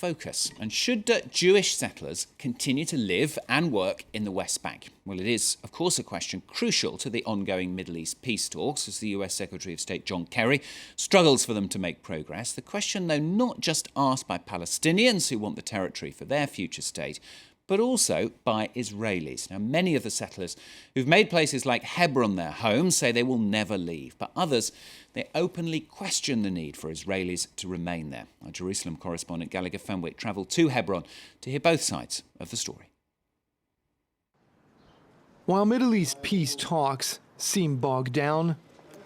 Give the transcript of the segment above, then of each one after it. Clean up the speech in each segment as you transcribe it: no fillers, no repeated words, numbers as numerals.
Focus. And should Jewish settlers continue to live and work in the West Bank? Well, it is, of course, a question crucial to the ongoing Middle East peace talks as the US Secretary of State John Kerry struggles for them to make progress. The question, though, not just asked by Palestinians who want the territory for their future state, but also by Israelis. Now, many of the settlers who've made places like Hebron their homes say they will never leave, but others, they openly question the need for Israelis to remain there. Our Jerusalem correspondent Gallagher Fenwick travelled to Hebron to hear both sides of the story. While Middle East peace talks seem bogged down,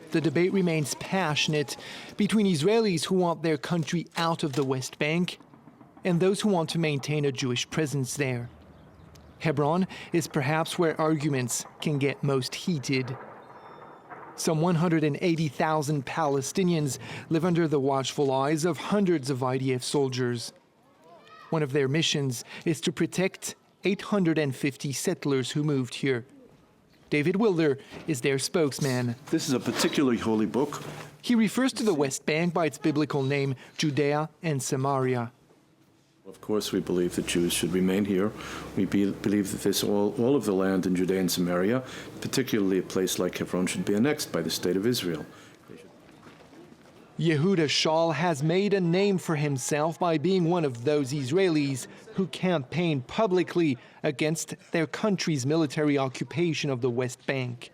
the debate remains passionate between Israelis who want their country out of the West Bank and those who want to maintain a Jewish presence there. Hebron is perhaps where arguments can get most heated. Some 180,000 Palestinians live under the watchful eyes of hundreds of IDF soldiers. One of their missions is to protect 850 settlers who moved here. David Wilder is their spokesman. This is a particularly holy book. He refers to the West Bank by its biblical name, Judea and Samaria. Of course, we believe that Jews should remain here. We believe that all of the land in Judea and Samaria, particularly a place like Hebron, should be annexed by the State of Israel. Yehuda Shaul has made a name for himself by being one of those Israelis who campaign publicly against their country's military occupation of the West Bank.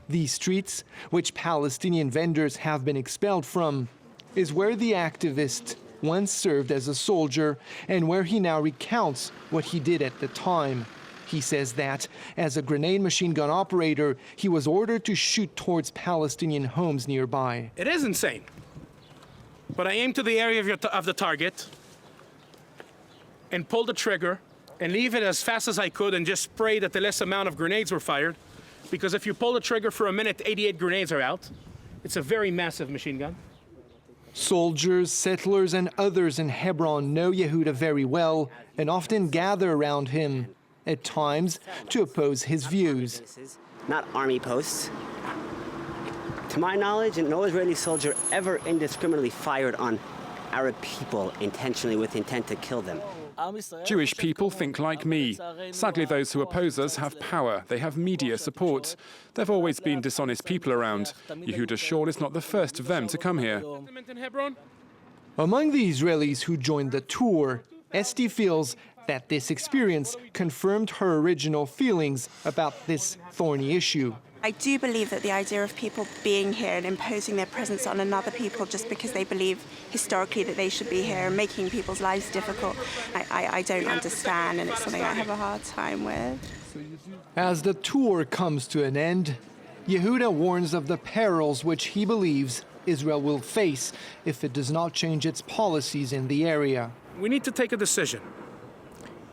These streets, which Palestinian vendors have been expelled from, is where the activist once served as a soldier and where he now recounts what he did at the time. He says that, as a grenade machine gun operator, he was ordered to shoot towards Palestinian homes nearby. It is insane. But I aimed to the area of the target and pulled the trigger and leave it as fast as I could and just prayed that the less amount of grenades were fired. Because if you pull the trigger for a minute, 88 grenades are out. It's a very massive machine gun. Soldiers, settlers, and others in Hebron know Yehuda very well and often gather around him, at times to oppose his views. Not army posts. To my knowledge, no Israeli soldier ever indiscriminately fired on Arab people intentionally with intent to kill them. Jewish people think like me. Sadly, those who oppose us have power. They have media support. There have always been dishonest people around. Yehuda Shaul is not the first of them to come here. Among the Israelis who joined the tour, Esti feels that this experience confirmed her original feelings about this thorny issue. I do believe that the idea of people being here and imposing their presence on another people just because they believe historically that they should be here and making people's lives difficult, I don't understand, and it's something I have a hard time with. As the tour comes to an end, Yehuda warns of the perils which he believes Israel will face if it does not change its policies in the area. We need to take a decision.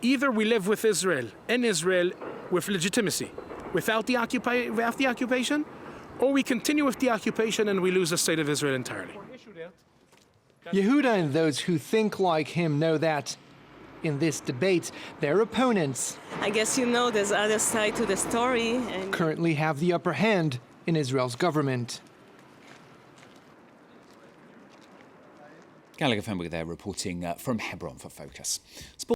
Either we live with Israel, in Israel, with legitimacy, without the occupation, or we continue with the occupation and we lose the state of Israel entirely. Yehuda and those who think like him know that, in this debate, their opponents, I guess you know there's other side to the story, and currently have the upper hand in Israel's government. Gallagher Fenwick there reporting from Hebron for Focus.